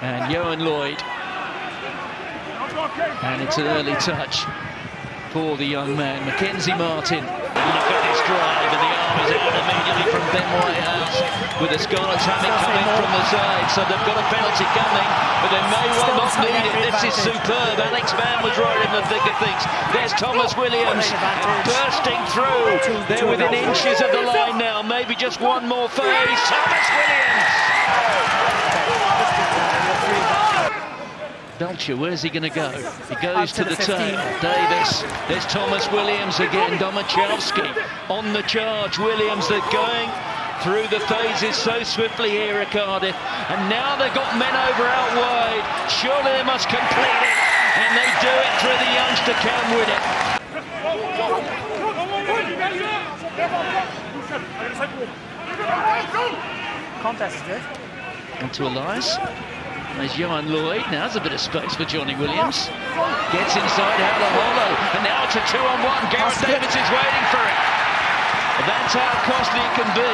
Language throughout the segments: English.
And Johan Lloyd. And it's an early touch for the young man, Mackenzie Martin. Look at this drive, and the arm is out immediately from Ben Whitehouse, with the Scarlets having coming from the side, so they've got a penalty coming, but they may well not need it. This is superb. Alex Mann was right in the thick of things. There's Tomos Williams bursting through. They're within inches of the line now, maybe just one more phase. Tomos Williams! Belcher, where's he going to go? He goes to the tail. Davis. There's Tomos Williams again. Domachowski on the charge. Williams, they're going through the phases so swiftly here at Cardiff. And now they've got men over out wide. Surely they must complete it. And they do it through the youngster Cam Winnett. Contested. Onto Elias. There's Johan Lloyd. Now there's a bit of space for Johnny Williams. Gets inside out of the hollow. And now it's a 2-on-1. Gareth Davies is waiting for it. That's how costly it can be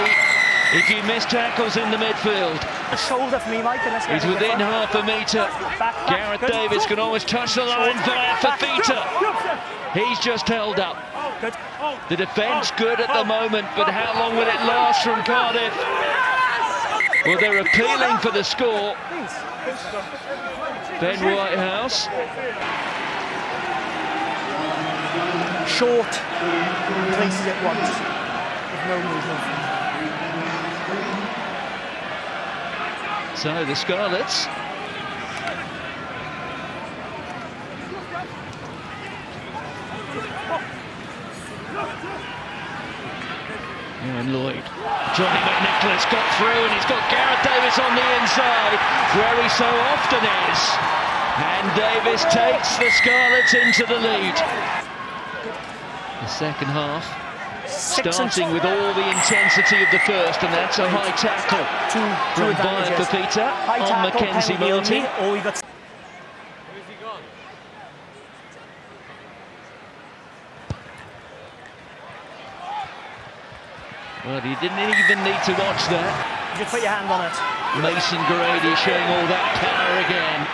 if you miss tackles in the midfield. A shoulder for me, Mike. He's within half a metre. Gareth Davies can always touch the line via Fafita. He's just held up. The defence good at the moment, but how long will it last from Cardiff? Well, they're appealing for the score. Ben Whitehouse. Short places it once with no movement. So the Scarlets and Lloyd. Johnny McNicholl has got through, and he's got Gareth Davies on the inside, where he so often is. And Davies takes the Scarlets into the lead. The second half, starting with all the intensity of the first, and that's a high tackle from Fafita on Mackenzie Martin. Well, you didn't even need to watch that. You just put your hand on it. Mason Grady showing all that power again.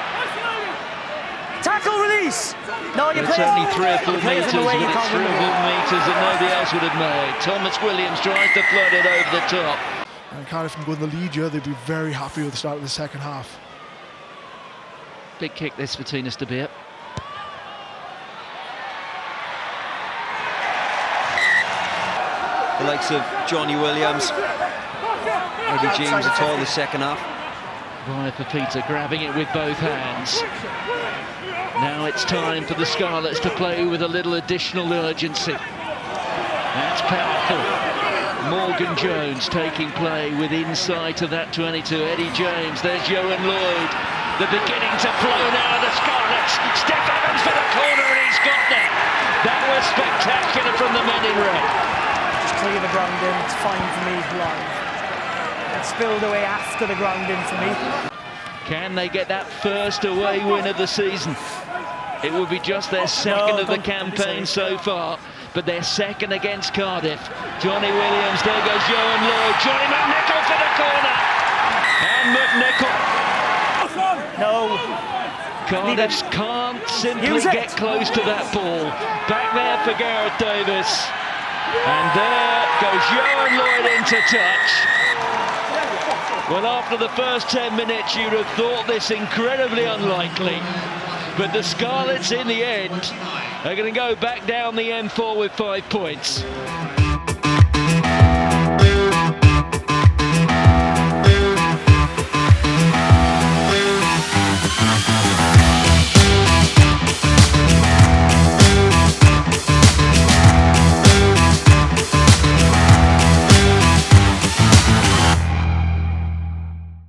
Tackle release! No, you it's only 3 or 4 metres, but it's 3 or 4 metres that nobody else would have made. Tomos Williams tries to float it over the top. And Cardiff can go in the lead here. They'd be very happy with the start of the second half. Big kick this for Tinas de Beer. The likes of Johnny Williams, Eddie James at all the second half. Via Fafita grabbing it with both hands. Now it's time for the Scarlets to play with a little additional urgency. That's powerful. Morgan Jones taking play with inside to that 22. Eddie James, there's Johan Lloyd. They're beginning to flow now, the Scarlets. Steff Evans for the corner, and he's got it. That was spectacular from the men in red. Clear the ground in, it's fine for me live. It spilled away after the ground in for me. Can they get that first away win of the season? It will be just their second of the campaign so far, but their second against Cardiff. Johnny Williams, there goes Johan Lloyd. Johnny McNicholl for the corner. And McNicholl. No. Cardiff can't simply get close to that ball. Back there for Gareth Davies. And there goes Johan Lloyd into touch. Well, after the first 10 minutes, you'd have thought this incredibly unlikely. But the Scarlets, in the end, are going to go back down the M4 with 5 points.